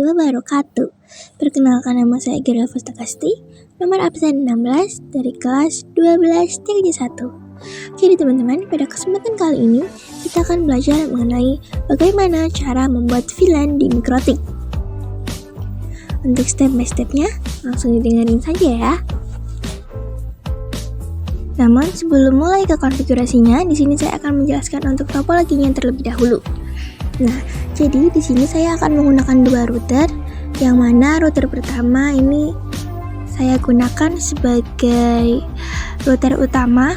wabarakatuh. Perkenalkan, nama saya Gira Fustakasti, nomor absen 16 dari kelas 12-1. Jadi teman-teman, pada kesempatan kali ini kita akan belajar mengenai bagaimana cara membuat VLAN di Mikrotik. Untuk step by stepnya, langsung didengarin saja ya. Namun sebelum mulai ke konfigurasinya, di sini saya akan menjelaskan untuk topologinya terlebih dahulu. Nah, jadi di sini saya akan menggunakan dua router, yang mana router pertama ini saya gunakan sebagai router utama.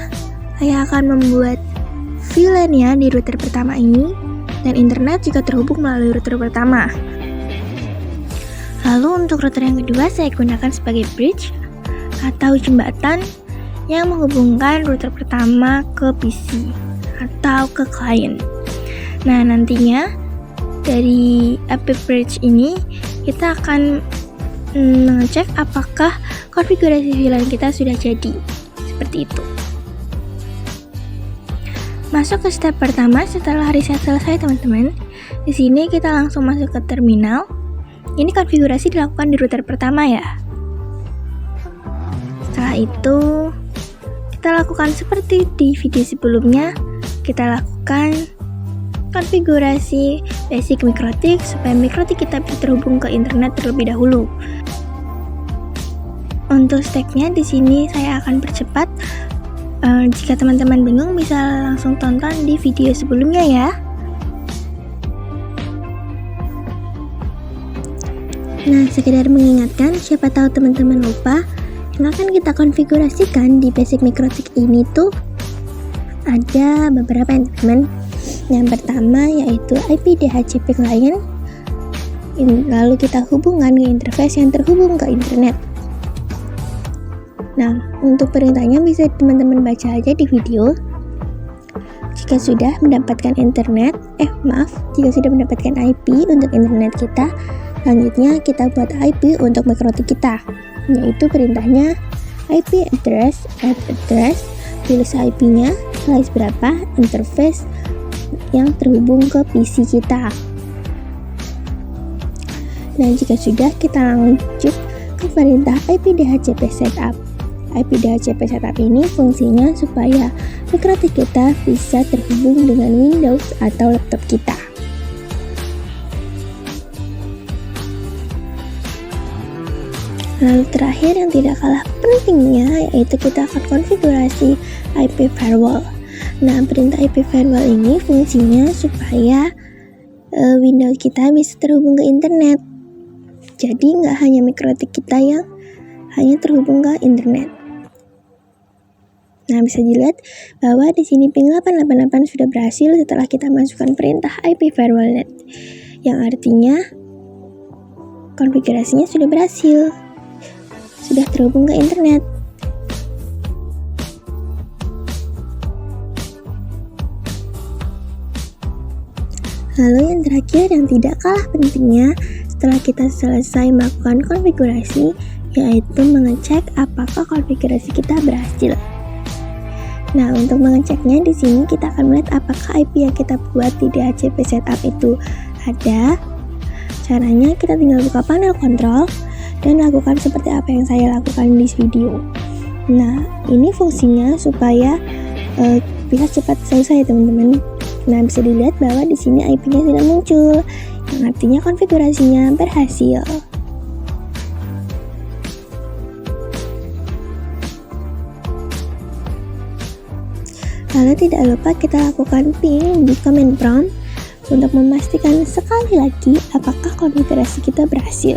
Saya akan membuat VLAN-nya di router pertama ini, dan internet juga terhubung melalui router pertama. Lalu untuk router yang kedua saya gunakan sebagai bridge atau jembatan yang menghubungkan router pertama ke PC atau ke klien. Nah, nantinya dari IP bridge ini kita akan mengecek apakah konfigurasi VLAN kita sudah jadi. Seperti itu. Masuk ke step pertama setelah reset selesai, teman-teman. Di sini kita langsung masuk ke terminal. Ini konfigurasi dilakukan di router pertama ya. Setelah itu kita lakukan seperti di video sebelumnya. Kita lakukan konfigurasi basic Mikrotik supaya Mikrotik kita bisa terhubung ke internet terlebih dahulu. Untuk stepnya di sini saya akan percepat. Jika teman-teman bingung bisa langsung tonton di video sebelumnya ya. Nah, sekedar mengingatkan, siapa tahu teman-teman lupa, yang akan kita konfigurasikan di basic Mikrotik ini tuh ada beberapa ya teman-teman. Yang pertama yaitu IP DHCP client, lalu kita hubungkan ke interface yang terhubung ke internet. Nah, untuk perintahnya bisa teman-teman baca aja di video. Jika sudah mendapatkan jika sudah mendapatkan IP untuk internet kita, selanjutnya kita buat IP untuk Mikrotik kita, yaitu perintahnya IP address, pilih IP-nya, slice berapa, interface yang terhubung ke PC kita. Nah, jika sudah, kita lanjut ke perintah IP DHCP setup. IP DHCP setup ini fungsinya supaya Mikrotik kita bisa terhubung dengan Windows atau laptop kita. Lalu terakhir yang tidak kalah pentingnya yaitu kita akan konfigurasi IP firewall. Nah, perintah IP firewall ini fungsinya supaya Windows kita bisa terhubung ke internet. Jadi nggak hanya Mikrotik kita yang hanya terhubung ke internet. Nah, bisa dilihat bahwa di sini ping 888 sudah berhasil setelah kita masukkan perintah IP firewall net, yang artinya konfigurasinya sudah berhasil, sudah terhubung ke internet. Lalu yang terakhir yang tidak kalah pentingnya setelah kita selesai melakukan konfigurasi yaitu mengecek apakah konfigurasi kita berhasil. Nah, untuk mengeceknya di sini kita akan melihat apakah IP yang kita buat di DHCP setup itu ada. Caranya kita tinggal buka panel kontrol dan lakukan seperti apa yang saya lakukan di video. Nah, ini fungsinya supaya bisa cepat selesai teman-teman. Nah, bisa dilihat bahwa di sini IP-nya sudah muncul, yang artinya konfigurasinya berhasil. Lalu tidak lupa kita lakukan ping di command prompt untuk memastikan sekali lagi apakah konfigurasi kita berhasil.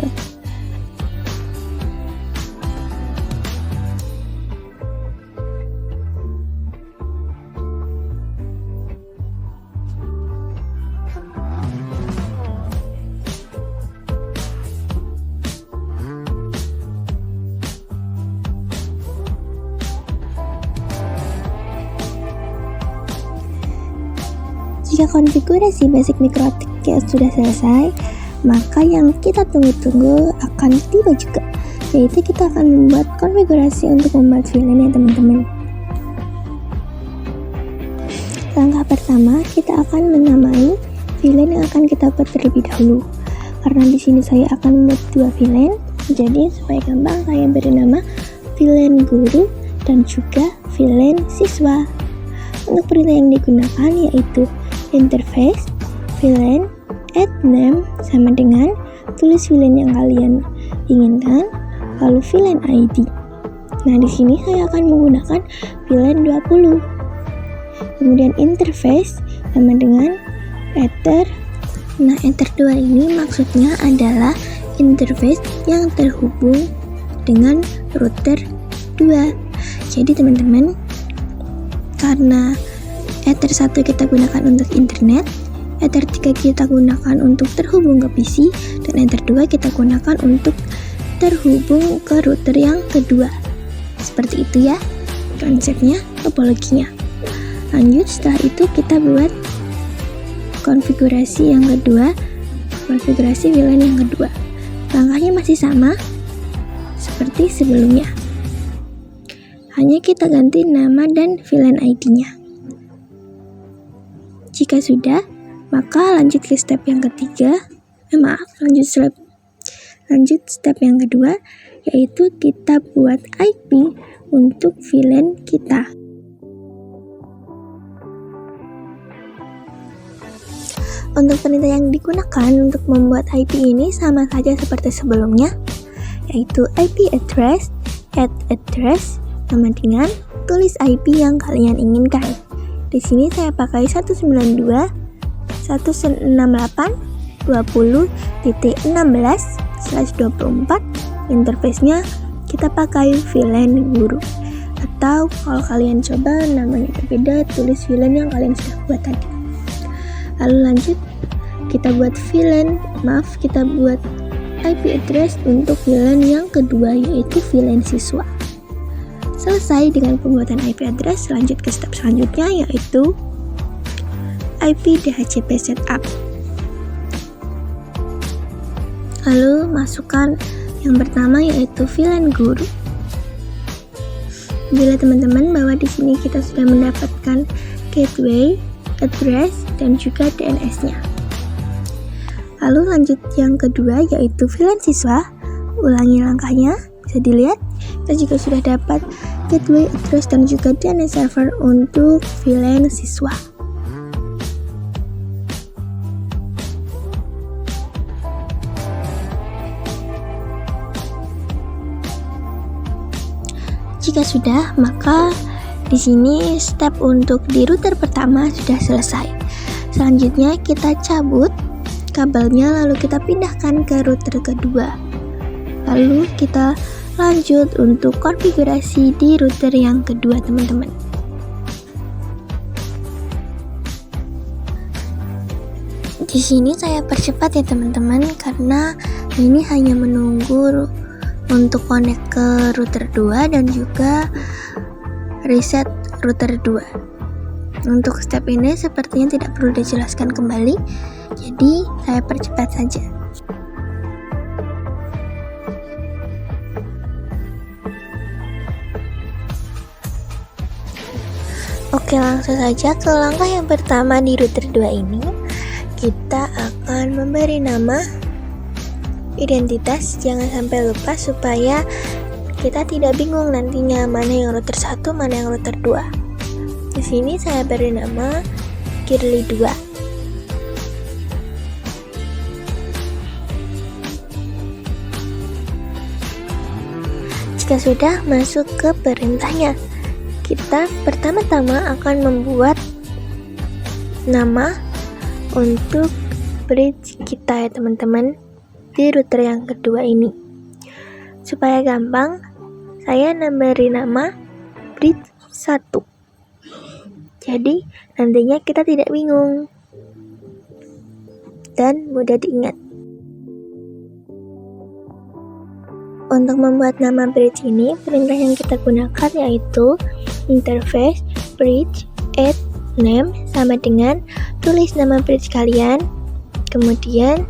Jika konfigurasi basic Mikrotik sudah selesai, maka yang kita tunggu-tunggu akan tiba juga, yaitu kita akan membuat konfigurasi untuk membuat VLAN ya teman-teman. Langkah pertama, kita akan menamai VLAN yang akan kita buat terlebih dahulu. Karena di sini saya akan membuat dua VLAN, jadi supaya gampang saya beri nama VLAN guru dan juga VLAN siswa. Untuk perintah yang digunakan yaitu interface VLAN add name sama dengan tulis VLAN yang kalian inginkan, lalu VLAN ID. Nah, di sini saya akan menggunakan VLAN 20. Kemudian interface sama dengan ether. Nah, ether 2 ini maksudnya adalah interface yang terhubung dengan router 2. Jadi teman-teman, karena ether 1 kita gunakan untuk internet, ether 3 kita gunakan untuk terhubung ke PC, dan ether 2 kita gunakan untuk terhubung ke router yang kedua. Seperti itu ya konsepnya, topologinya. Lanjut, setelah itu kita buat konfigurasi yang kedua, konfigurasi VLAN yang kedua. Langkahnya masih sama seperti sebelumnya, hanya kita ganti nama dan VLAN ID-nya. Jika sudah, maka lanjut ke step yang ketiga. Lanjut step yang kedua, yaitu kita buat IP untuk VLAN kita. Untuk perintah yang digunakan untuk membuat IP ini sama saja seperti sebelumnya, yaitu IP address, add address, sama dengan tulis IP yang kalian inginkan. Di sini saya pakai 192.168.20.16/24. Interface-nya kita pakai VLAN guru, atau kalau kalian coba namanya berbeda, tulis VLAN yang kalian sudah buat tadi. Lalu lanjut kita buat IP address untuk VLAN yang kedua, yaitu VLAN siswa. Selesai dengan pembuatan IP address, lanjut ke step selanjutnya, yaitu IP DHCP setup. Lalu masukkan yang pertama, yaitu VLAN guru. Bila teman-teman bahwa di sini kita sudah mendapatkan gateway, address, dan juga DNS-nya. Lalu lanjut yang kedua, yaitu VLAN siswa. Ulangi langkahnya, bisa dilihat kita juga sudah dapat gateway, address, dan juga DNS server untuk VLAN siswa. Jika sudah, maka di sini step untuk di router pertama sudah selesai. Selanjutnya kita cabut kabelnya, lalu kita pindahkan ke router kedua. Lalu kita lanjut untuk konfigurasi di router yang kedua, teman-teman. Di sini saya percepat ya teman-teman, karena ini hanya menunggu untuk connect ke router 2 dan juga reset router 2. Untuk step ini sepertinya tidak perlu dijelaskan kembali, jadi saya percepat saja. Oke, langsung saja ke langkah yang pertama di router 2 ini. Kita akan memberi nama identitas, jangan sampai lupa supaya kita tidak bingung nantinya mana yang router 1, mana yang router 2. Di sini saya beri nama Girly 2. Jika sudah, masuk ke perintahnya. Kita pertama-tama akan membuat nama untuk bridge kita ya teman-teman, di router yang kedua ini. Supaya gampang, saya memberi nama bridge 1. Jadi nantinya kita tidak bingung dan mudah diingat. Untuk membuat nama bridge ini, perintah yang kita gunakan yaitu interface bridge add name sama dengan tulis nama bridge kalian, kemudian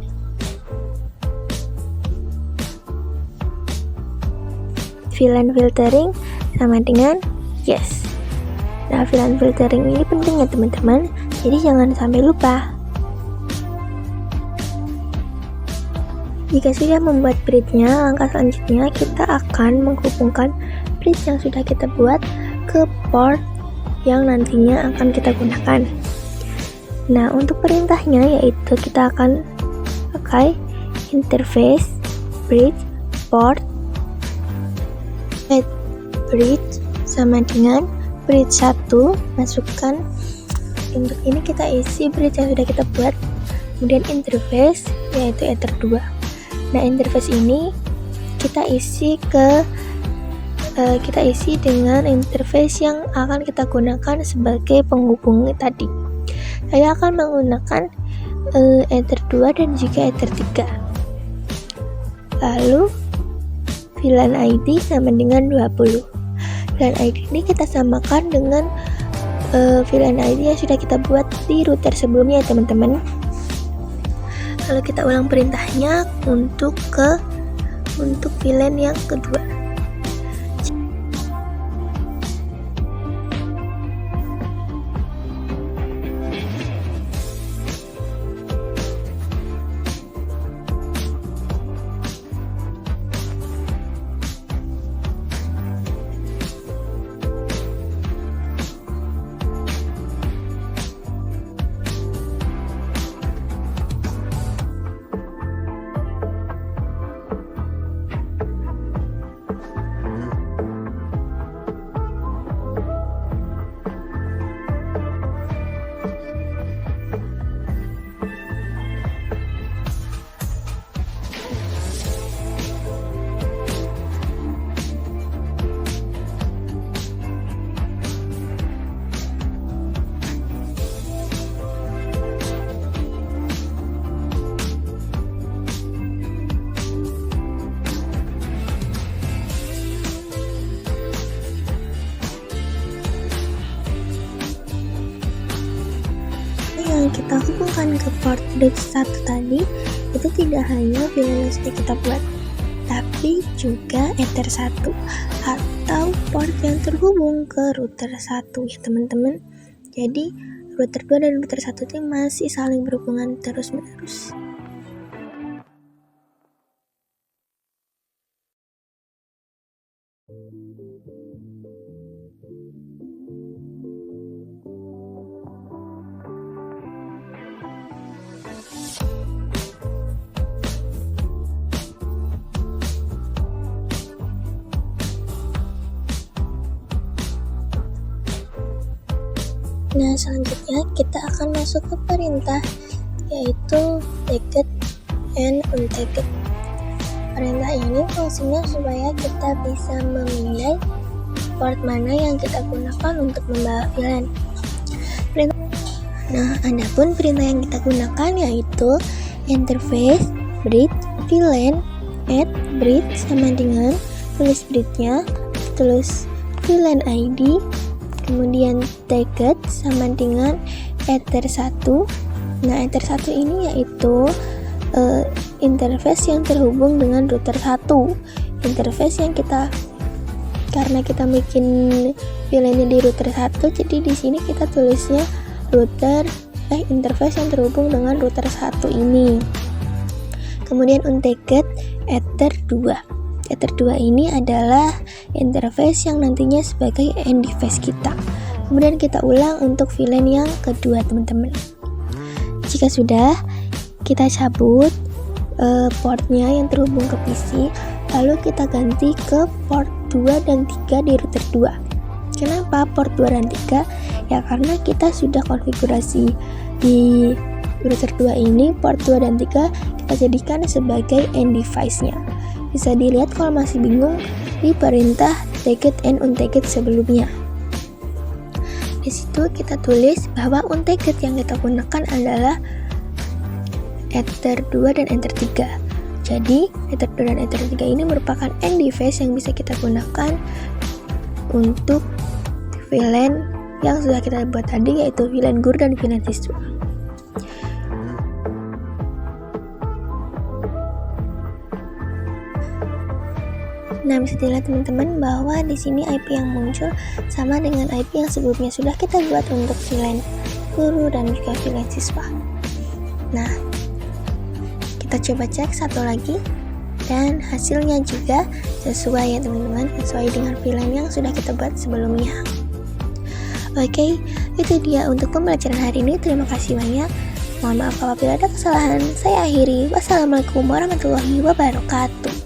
VLAN filtering sama dengan yes. Nah, VLAN filtering ini penting ya teman-teman, jadi jangan sampai lupa. Jika sudah membuat bridge-nya, langkah selanjutnya kita akan menghubungkan bridge yang sudah kita buat ke port yang nantinya akan kita gunakan. Nah, untuk perintahnya yaitu kita akan pakai interface bridge port add bridge sama dengan bridge 1, masukkan. Untuk ini kita isi bridge yang sudah kita buat, kemudian interface yaitu ether 2. Nah, interface ini kita isi dengan interface yang akan kita gunakan sebagai penghubung tadi. Saya akan menggunakan ether 2 dan juga ether 3. Lalu VLAN ID sama dengan 20. VLAN ID ini kita samakan dengan VLAN ID yang sudah kita buat di router sebelumnya ya teman-teman. Lalu kita ulang perintahnya untuk VLAN yang kedua. Yang kita hubungkan ke port bridge 1 tadi itu tidak hanya VLAN yang sudah kita buat, tapi juga ether 1 atau port yang terhubung ke router 1 ya teman-teman. Jadi router 2 dan router 1 itu masih saling berhubungan terus-menerus. Nah, selanjutnya kita akan masuk ke perintah yaitu tagged and untagged. Perintah ini fungsinya supaya kita bisa memilih port mana yang kita gunakan untuk membawa VLAN. Nah, adapun perintah yang kita gunakan yaitu interface bridge VLAN add bridge sama dengan tulis bridge-nya, tulis VLAN ID, kemudian tagged sama dengan ether 1. Nah, ether 1 ini yaitu interface yang terhubung dengan router 1. Interface yang karena kita bikin VLAN-nya di router 1, jadi di sini kita tulisnya interface yang terhubung dengan router 1 ini. Kemudian untagged ether 2. Ether 2 ini adalah interface yang nantinya sebagai end device kita. Kemudian kita ulang untuk VLAN yang kedua teman-teman. Jika sudah, kita cabut portnya yang terhubung ke PC, lalu kita ganti ke port 2 dan 3 di router 2. Kenapa port 2 dan 3? Ya karena kita sudah konfigurasi di router 2 ini, port 2 dan 3 kita jadikan sebagai end device-nya. Bisa dilihat kalau masih bingung di perintah tagged and untagged sebelumnya. Di situ kita tulis bahwa untagged yang kita gunakan adalah ether 2 dan ether 3. Jadi ether 2 dan ether 3 ini merupakan end device yang bisa kita gunakan untuk VLAN yang sudah kita buat tadi, yaitu VLAN guru dan VLAN siswa. Nah, bisa dilihat teman-teman bahwa di sini IP yang muncul sama dengan IP yang sebelumnya sudah kita buat untuk VLAN guru dan juga VLAN siswa. Nah, kita Kita coba cek satu lagi, dan hasilnya juga sesuai ya teman-teman, sesuai dengan VLAN yang sudah kita buat sebelumnya. Oke, itu dia untuk pembelajaran hari ini. Terima kasih banyak. Mohon maaf apabila ada kesalahan. Saya akhiri. Wassalamualaikum warahmatullahi wabarakatuh.